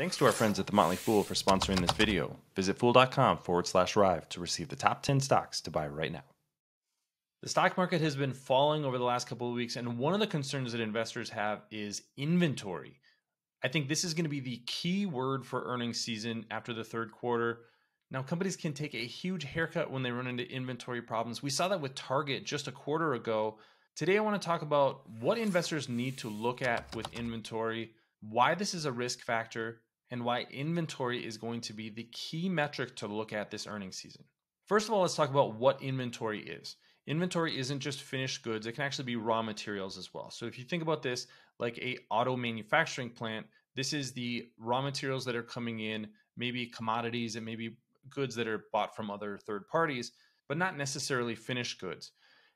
Thanks to our friends at The Motley Fool for sponsoring this video. Visit fool.com/Rive to receive the top 10 stocks to buy right now. The stock market has been falling over the last couple of weeks, and one of the concerns that investors have is inventory. I think this is going to be the key word for earnings season after the third quarter. Now, companies can take a huge haircut when they run into inventory problems. We saw that with Target just a quarter ago. Today, I want to talk about what investors need to look at with inventory, why this is a risk factor, and why inventory is going to be the key metric to look at this earnings season. First of all, let's talk about what inventory is. Inventory isn't just finished goods, it can actually be raw materials as well. So if you think about this like a auto manufacturing plant, this is the raw materials that are coming in, maybe commodities and maybe goods that are bought from other third parties, but not necessarily finished goods.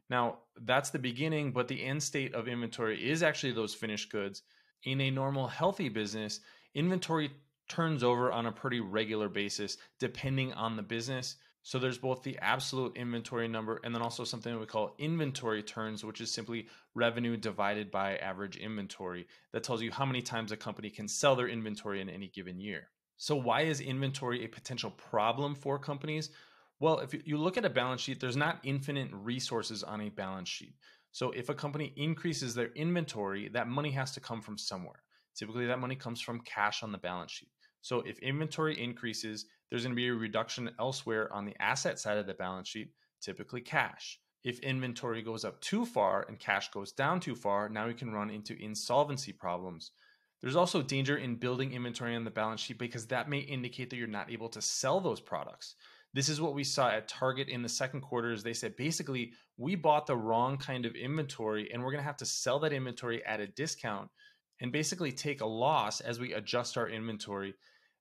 Now, that's the beginning, but the end state of inventory is actually those finished goods. In a normal, healthy business, inventory turns over on a pretty regular basis depending on the business. So there's both the absolute inventory number and then also something that we call inventory turns, which is simply revenue divided by average inventory. That tells you how many times a company can sell their inventory in any given year. So why is inventory a potential problem for companies? Well, if you look at a balance sheet, there's not infinite resources on a balance sheet. So if a company increases their inventory, that money has to come from somewhere. Typically, that money comes from cash on the balance sheet. So if inventory increases, there's going to be a reduction elsewhere on the asset side of the balance sheet, typically cash. If inventory goes up too far and cash goes down too far, now we can run into insolvency problems. There's also danger in building inventory on the balance sheet because that may indicate that you're not able to sell those products. This is what we saw at Target in the second quarter. Is they said, basically, we bought the wrong kind of inventory and we're going to have to sell that inventory at a discount and basically take a loss as we adjust our inventory.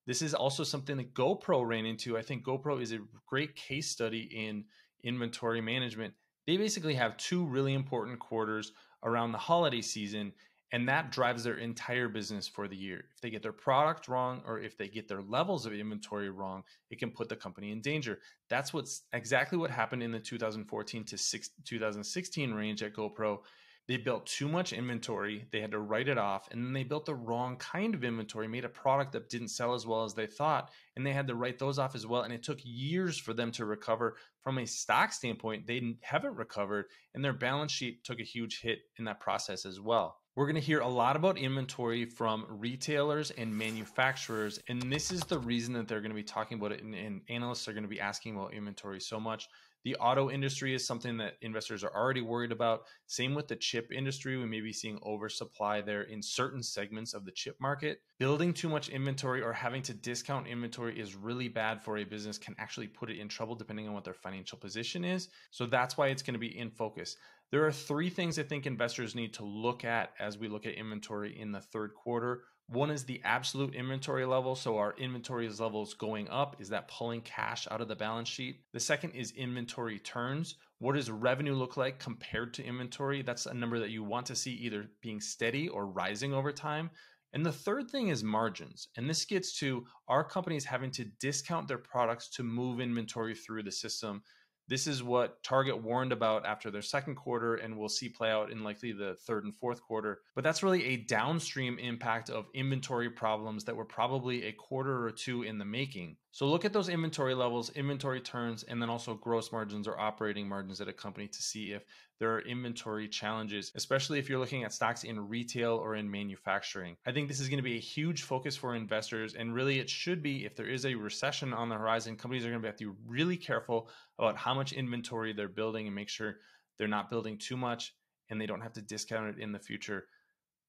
This is also something that GoPro ran into. I think GoPro is a great case study in inventory management. They basically have two really important quarters around the holiday season, and that drives their entire business for the year. If they get their product wrong or if they get their levels of inventory wrong, it can put the company in danger. That's exactly what happened in the 2014 to 2016 range at GoPro. They built too much inventory, they had to write it off, and then they built the wrong kind of inventory, made a product that didn't sell as well as they thought, and they had to write those off as well. And it took years for them to recover. From a stock standpoint, they haven't recovered, and their balance sheet took a huge hit in that process as well. We're going to hear a lot about inventory from retailers and manufacturers, and this is the reason that they're going to be talking about it, and analysts are going to be asking about inventory so much. The auto industry is something that investors are already worried about. Same with the chip industry. We may be seeing oversupply there in certain segments of the chip market. Building too much inventory or having to discount inventory is really bad for a business, can actually put it in trouble depending on what their financial position is. So that's why it's going to be in focus. There are three things I think investors need to look at as we look at inventory in the third quarter. One is the absolute inventory level. So our inventory levels going up. Is that pulling cash out of the balance sheet? The second is inventory turns. What does revenue look like compared to inventory? That's a number that you want to see either being steady or rising over time. And the third thing is margins. And this gets to our companies having to discount their products to move inventory through the system. This is what Target warned about after their second quarter, and we'll see play out in likely the third and fourth quarter. But that's really a downstream impact of inventory problems that were probably a quarter or two in the making. So look at those inventory levels, inventory turns, and then also gross margins or operating margins at a company to see if there are inventory challenges, especially if you're looking at stocks in retail or in manufacturing. I think this is going to be a huge focus for investors, and really it should be. If there is a recession on the horizon, companies are going to have to be really careful about how much inventory they're building and make sure they're not building too much and they don't have to discount it in the future,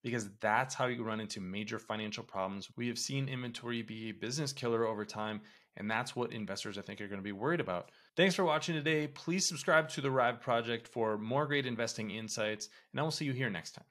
because that's how you run into major financial problems. We have seen inventory be a business killer over time, and that's what investors I think are going to be worried about. Thanks for watching today. Please subscribe to the Rive Project for more great investing insights, and I will see you here next time.